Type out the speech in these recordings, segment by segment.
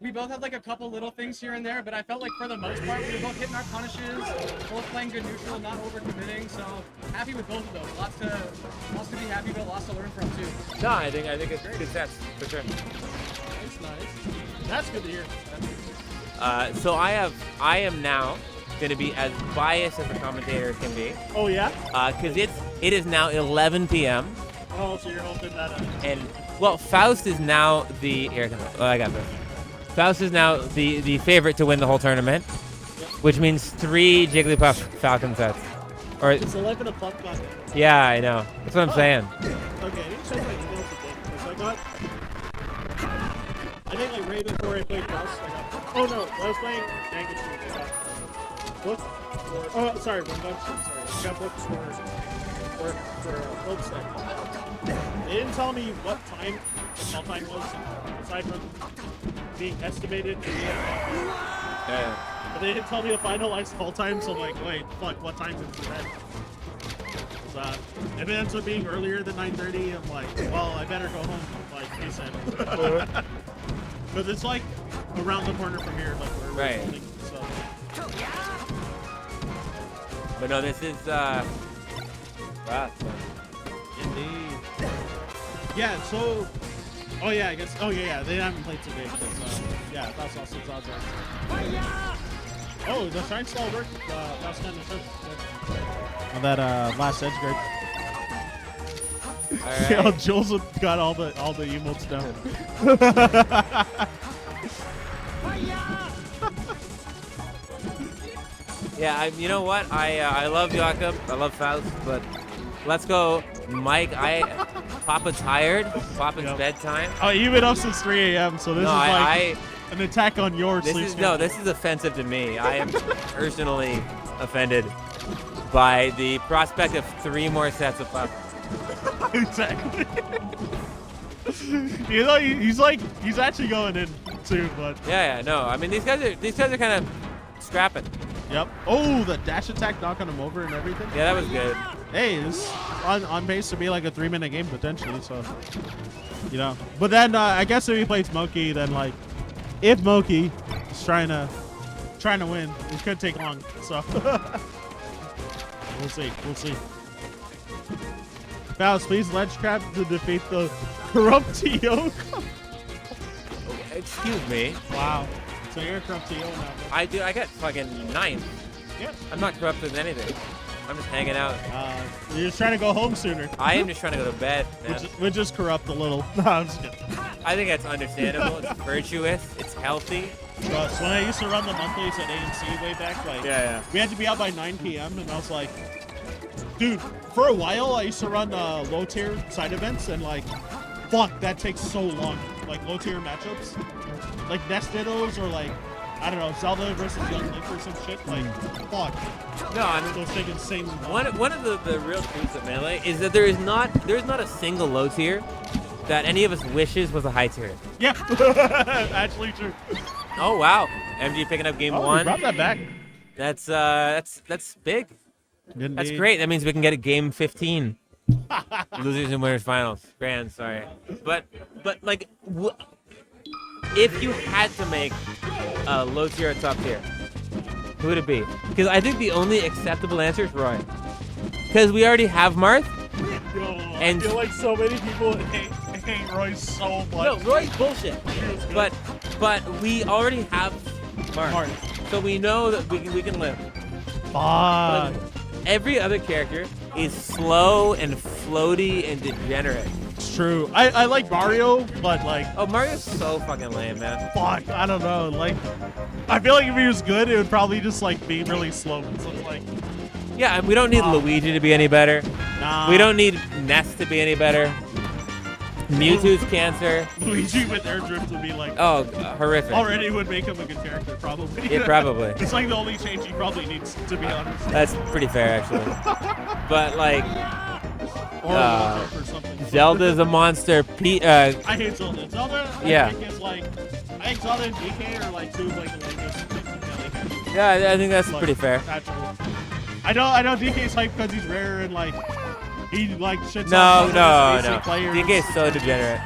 We both had like a couple little things here and there, but I felt like for the most part we were both hitting our punishes, both playing good neutral, not overcommitting. So happy with both of those. Lots to be happy about, lots to learn from too. No, I think it's good sets for sure. Nice. That's good to hear. So I am now going to be as biased as a commentator can be. Oh yeah? Because it is now 11 p.m. Oh, so you're hoping that. And well, Faust is now the I got this. Faust is now the favorite to win the whole tournament, which means 3 Jigglypuff Falcon sets. Or It's 11 o'clock. yeah, I know. That's what I'm saying. Okay, I didn't check my emails again because I think like right before I played Faust, oh no, I was playing Magnitude. I got booked for, oh sorry, Convention, sorry. I got booked for Hope Set. They didn't tell me what time the call time was, aside from being estimated to be Yeah. but they didn't tell me the finalized call time, so I'm like, wait, fuck, what time is it then? If it ends up being earlier than 9:30, I'm like, well, I better go home, like, ASAP. Because it's like around the corner from here, like where Right. we're living, so. But no, this is wow. Indeed. Yeah, so. Oh, yeah, I guess. Oh, yeah, they haven't played today. Because, yeah, that's all 6 odds are. Oh, the Shine Stall worked. Last time on that last edge guard. All Yeah, right. Jules got all the emotes down. Yeah, you know what? I love Jakob. I love Faust, but let's go, Mike. Papa's tired. Papa's bedtime. Oh, you've been up since 3 a.m. So this No, is like I an attack on your this sleep is schedule. no. This is offensive to me. I am personally offended by the prospect of 3 more sets of Papa. Exactly. You know, he's actually going in too, but Yeah, no. I mean, these guys are kind of scrapping. yep. Oh, the dash attack knocking him over and everything. Yeah, that was good. Hey, this on pace to be like a 3-minute game potentially. So, you know. But then I guess if he plays Moki, then like if Moki is trying to win, it could take long. So we'll see. We'll see. Faust, please ledge crab to defeat the corrupt TO. Excuse me. Wow. So you're a corrupt TO now. I got fucking 9. Yep. I'm not corrupt with anything. I'm just hanging out. You're just trying to go home sooner. I am just trying to go to bed, man. Which is corrupt a little. No, I'm just kidding. I think that's understandable. It's virtuous. It's healthy. So when I used to run the monthlies at ANC way back, like we had to be out by 9 p.m. and I was like, dude, for a while I used to run low tier side events and like, fuck, that takes so long. Like low tier matchups, like Nest Dittos or like, I don't know, Zelda versus Young Link or some shit. Like, fuck. No, I mean, Those take insanely long. one of the real truths of Melee is that there's not a single low tier that any of us wishes was a high tier. Yeah, actually true. Oh wow, MG picking up game Oh, we 1. brought that back. That's big. Indeed. That's great. That means we can get a game 15. Losers and winners finals. Grand, sorry. But like, if you had to make a low tier or top tier, who would it be? Because I think the only acceptable answer is Roy. Because we already have Marth. Yo, And- I feel like so many people hate Roy so much. No, Roy's bullshit. But we already have Marth. Marth. So we know that we can live. Fuck. Every other character is slow and floaty and degenerate. It's true. I like Mario, but like, Oh, Mario's so fucking lame, man. fuck, I don't know. Like, I feel like if he was good, it would probably just like be really slow. So it's like, Yeah, and we don't need Luigi to be any better. nah. We don't need Ness to be any better. Mewtwo's cancer. Luigi with air drift would be like, Oh, horrific. already would make him a good character, probably. Yeah, probably. It's like the only change he probably needs, to be honest. That's pretty fair, actually. But like, Or Walter or something. Zelda's a monster. I hate Zelda. Zelda, Yeah. I think is like, I think Zelda and DK are like two of like the latest. Yeah, I think that's Like, pretty fair. natural. I know DK's hype because he's rare and like he like shits No, on no, basic no. players. DK is so degenerate.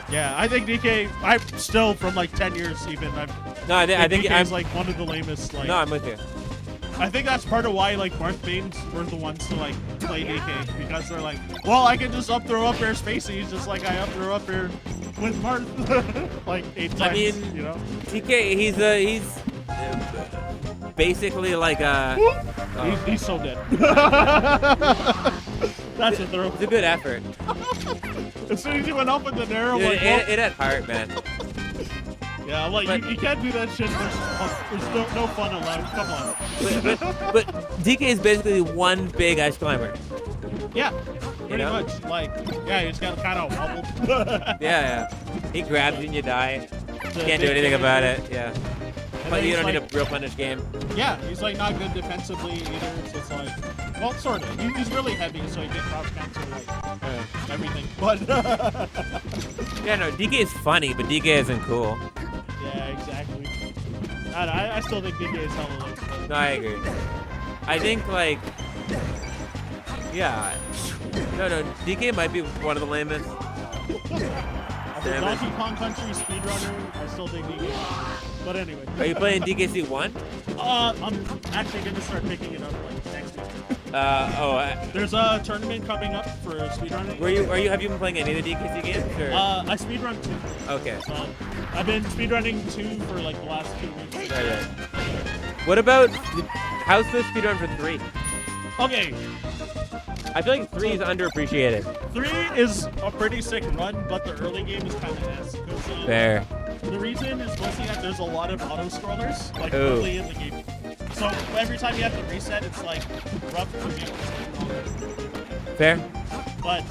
Yeah, I think DK. I'm still from like 10 years even. I think DK is like one of the lamest. Like, no, I'm with you. I think that's part of why like Marth mains were the ones to like play DK because they're like, well, I can just up throw up air spacies just like I up throw up air with Marth like 8 times. I mean, you know, DK, he's basically like he's so dead. That's a throw. It's a good effort. As soon as he went up with the narrow, like, well, it had heart, man. Yeah, I'm like, you can't do that shit. There's no fun allowed. Come on. But DK is basically one big ice climber. Yeah, pretty much. Like, yeah, he's got kind of wobbled. Yeah. He grabs you and you die. Can't do anything about it. Yeah. But you don't need a real punish game. Yeah, he's like not good defensively either. So it's like, well, sort of. He's really heavy, so he can cross cancel like everything. But yeah, no, DK is funny, but DK isn't cool. Yeah, exactly. I still think DK is hella lame. No, I agree. I think like, yeah, no, DK might be one of the lamest. For Donkey Kong Country speedrunner, I still think DK. But anyway. Are you playing DKC 1? I'm actually gonna start picking it up like next week. There's a tournament coming up for speedrunning. Have you been playing any of the DKC games? Or? I speedrun 2. Okay. So I've been speedrunning 2 for like the last 2 weeks. Right. What about how's the speedrun for 3? Okay. I feel like 3 is underappreciated. 3 is a pretty sick run, but the early game is kind of ass. Fair. The reason is mostly that there's a lot of auto scrollers like early in the game. So every time you have to reset, it's like rough to be. Fair. But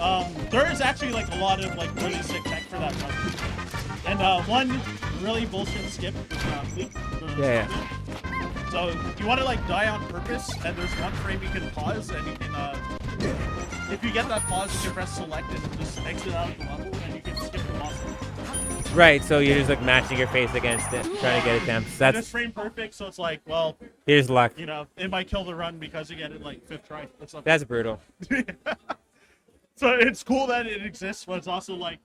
there is actually like a lot of like really sick tech for that run. And one really bullshit skip is leak. Yeah. So you want to like die on purpose, and there's one frame you can pause, and you can if you get that pause, you can press select and just exit out of the level, and you can skip the monster. Right, so you're just like matching your face against it, trying to get attempts. That's it's frame perfect, so it's like, well, here's luck. You know, it might kill the run because you get it like 5th try. Or something. That's brutal. So it's cool that it exists, but it's also like,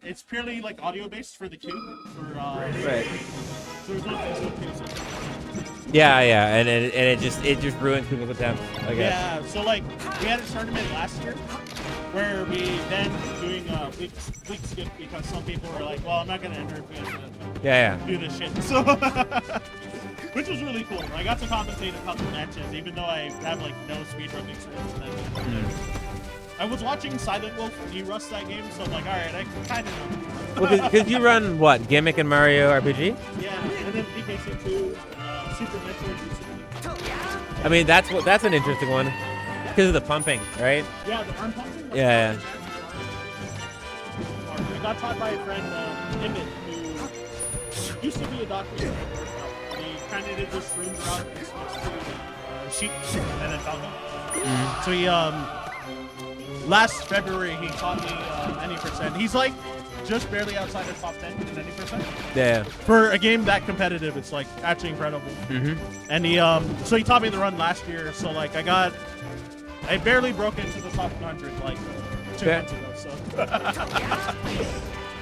it's purely like audio based for the queue. Right. So there's no physical queue. Yeah, and it just ruins people's attempts, I guess. Yeah, so like we had a tournament last year where we then doing week skip because some people were like, well, I'm not gonna enter if we have to do this shit. So which was really cool. I got to commentate a couple matches, even though I have like no speedrun experience. I was watching Silent Wolf de-rust that game, so I'm like, all right, I kind of know. Well, because you run what, Gimmick and Mario RPG? Yeah, and then DKC 2, Super Metroid. I mean, that's an interesting one because of the pumping, right? Yeah, the arm pumping. Yeah. I got taught by a friend, Emmett, who used to be a doctor. He kind of did this room route and switched to sheep and then fell. So he last February he taught me any percent. He's like just barely outside the top 10 in any percent. Yeah. For a game that competitive, it's like actually incredible. And he so he taught me the run last year. So like I barely broke into the top 100 like 2 months ago. So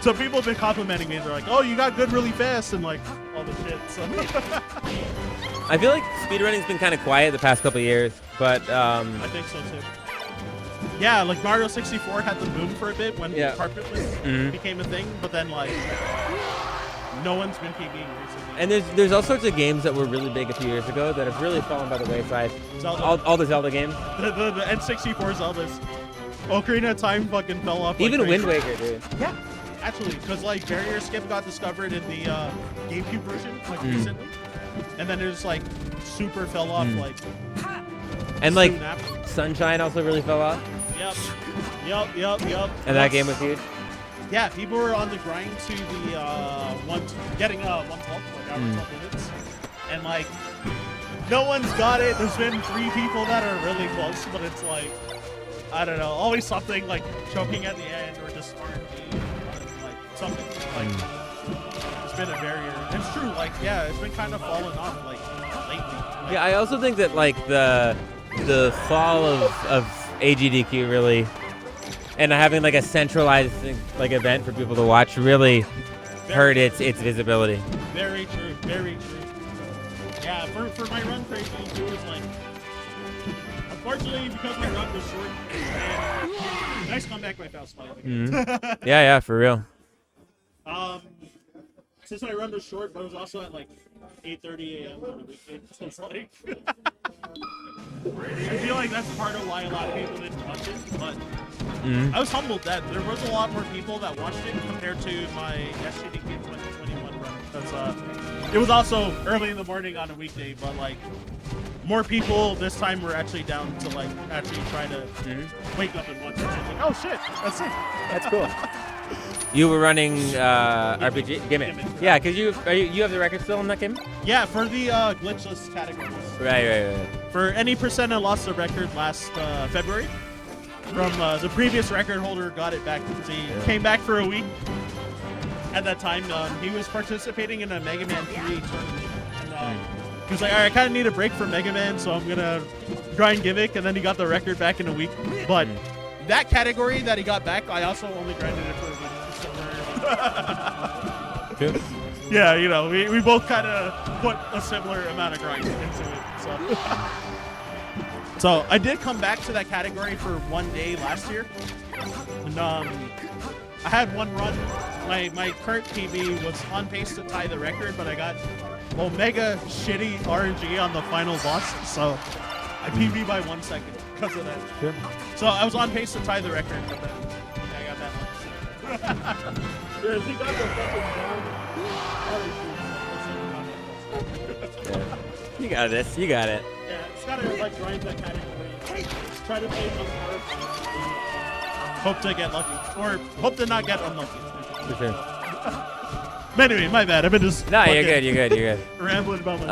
so people have been complimenting me. They're like, "Oh, you got good really fast," and like all the shit. So I feel like speedrunning's been kind of quiet the past couple of years, but I think so too. Yeah, like Mario 64 had the boom for a bit when carpetless became a thing, but then like no one's been keeping recently. And there's all sorts of games that were really big a few years ago that have really fallen by the wayside. All the Zelda games. The N64 Zeldas. Ocarina of Time fucking fell off. Even Wind Waker, dude. Yeah, actually, because like barrier skip got discovered in the GameCube version like recently, and then it just like super fell off like. And like Sunshine also really fell off. Yep. And that game was huge. Yeah, people were on the grind to the getting 112 like hour 12 minutes, and like no one's got it. There's been 3 people that are really close, but it's like I don't know, always something like choking at the end or just RNG, like something like it's been a barrier. It's true, like it's been kind of falling off like lately. Like, yeah, I also think that like the fall of AGDQ really and having like a centralized like event for people to watch really hurt its visibility. Very true. Very true. Yeah, for my run crazy too is like, unfortunately because my run was short. And nice comeback by Faust. Yeah, for real. Since my run was short, but it was also at like 8:30 a.m. on the weekend, so it's like I feel like that's part of why a lot of people didn't watch it. But I was humbled that there was a lot more people that watched it compared to my SGDQ 2021 run. That's it was also early in the morning on a weekday, but like more people this time were actually down to like actually try to wake up and watch it. So I was like, oh shit, that's it. That's cool. You were running RPG Gimmick. Yeah, because you have the record still in that game? Yeah, for the glitchless categories. Right. For any percent I lost the record last February. From the previous record holder got it back. He came back for a week. At that time, he was participating in a Mega Man 3 tournament. And, he was like, all right, I kind of need a break from Mega Man, so I'm going to grind Gimmick. And then he got the record back in a week. But that category that he got back, I also only grinded it for a week. Good. Yeah, you know, we both kind of put a similar amount of grind into it. So I did come back to that category for one day last year. And I had one run. My current PB was on pace to tie the record, but I got mega shitty RNG on the final boss. So I PB by 1 second because of that. Sure. So I was on pace to tie the record, but then I got that one. Yeah, he got the fucking You got this. You got it. Yeah, it's gotta like grind that category. Just try to play some cards. Hope to get lucky, or hope to not get unlucky. For sure. But anyway, my bad. I've been just you're good. Rambling about my.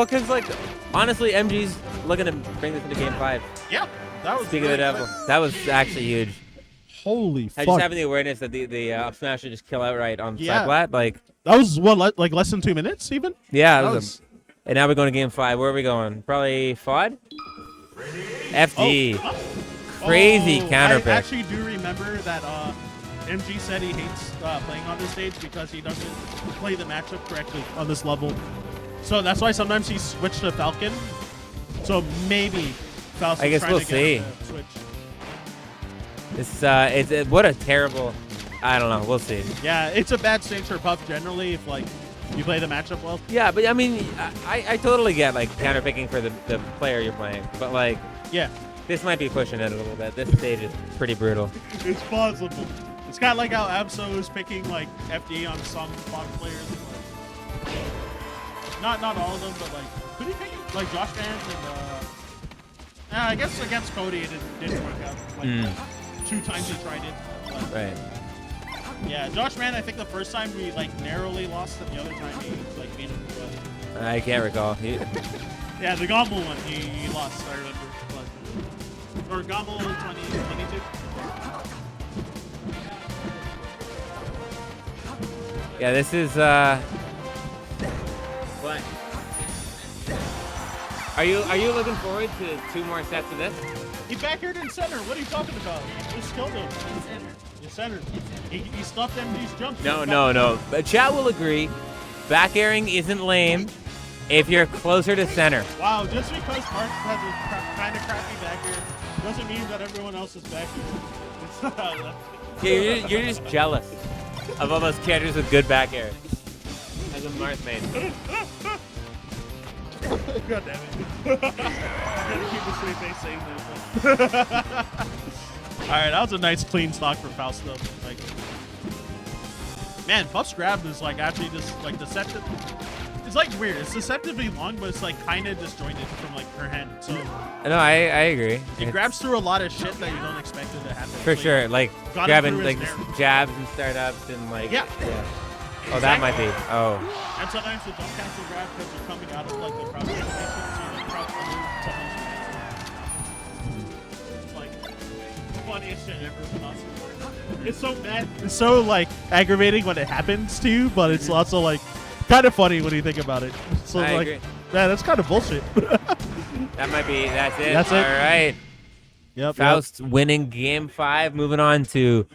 Cause like honestly, MG's looking to bring this into Game 5. Yeah, that was. Speaking of the devil, that was actually huge. Holy fuck! Just having the awareness that the up smash should just kill outright on flat, like that was what, like less than 2 minutes, even. Yeah, that was. And now we're going to Game 5. Where are we going? Probably FOD. FD. Crazy counter pick. I actually do remember that MG said he hates playing on this stage because he doesn't play the matchup correctly on this level. So that's why sometimes he switched to Falcon. So maybe Faust. I guess we'll see. Switch. It's what a terrible. I don't know. We'll see. Yeah, it's a bad stage for Puff generally if like you play the matchup well. Yeah, but I mean, I totally get like counter picking for the player you're playing, but like yeah, this might be pushing it a little bit. This stage is pretty brutal. It's possible. It's kind of like how Absol is picking like FD on some bot players. Not all of them, but like who did he pick? Like Josh Vance and I guess against Cody it didn't work out. Like 2 times he tried it. But, right. Yeah, Josh Mann, I think the first time we like narrowly lost, and the other time he like beat him. But... I can't recall. Yeah, the Gommel one he lost. I remember. But... Or Gommel 2022. Yeah, this is What? Are you looking forward to 2 more sets of this? He back aired in center. What are you talking about? He just killed him. In center. He stuffed MD's jumps. No. But chat will agree, back airing isn't lame if you're closer to center. Wow, just because Mark has a kind of crappy back air doesn't mean that everyone else is back air. You're just jealous of all those characters with good back air. As a Marth main. God damn it. I gotta keep a straight face saying this. Alright, that was a nice clean stock for Faust though. Like, man, Puff's grab is like actually just like deceptive. It's like weird. It's deceptively long, but it's like kind of disjointed from like her hand. So no, I agree. It grabs through a lot of shit that you don't expect it to happen. For sure, like grabbing like jabs and startups and like yeah. Oh, that might be. Oh. And sometimes the jump cancel grab because you're coming out of like the crouch animation, so you like crouch under sometimes. It's like funniest shit ever. It's so bad. It's so like aggravating when it happens to you, but it's also like kind of funny when you think about it. So I like, agree. man, that's kind of bullshit. That might be. That's it. That's it. All right. Yep. Faust winning game 5. Moving on to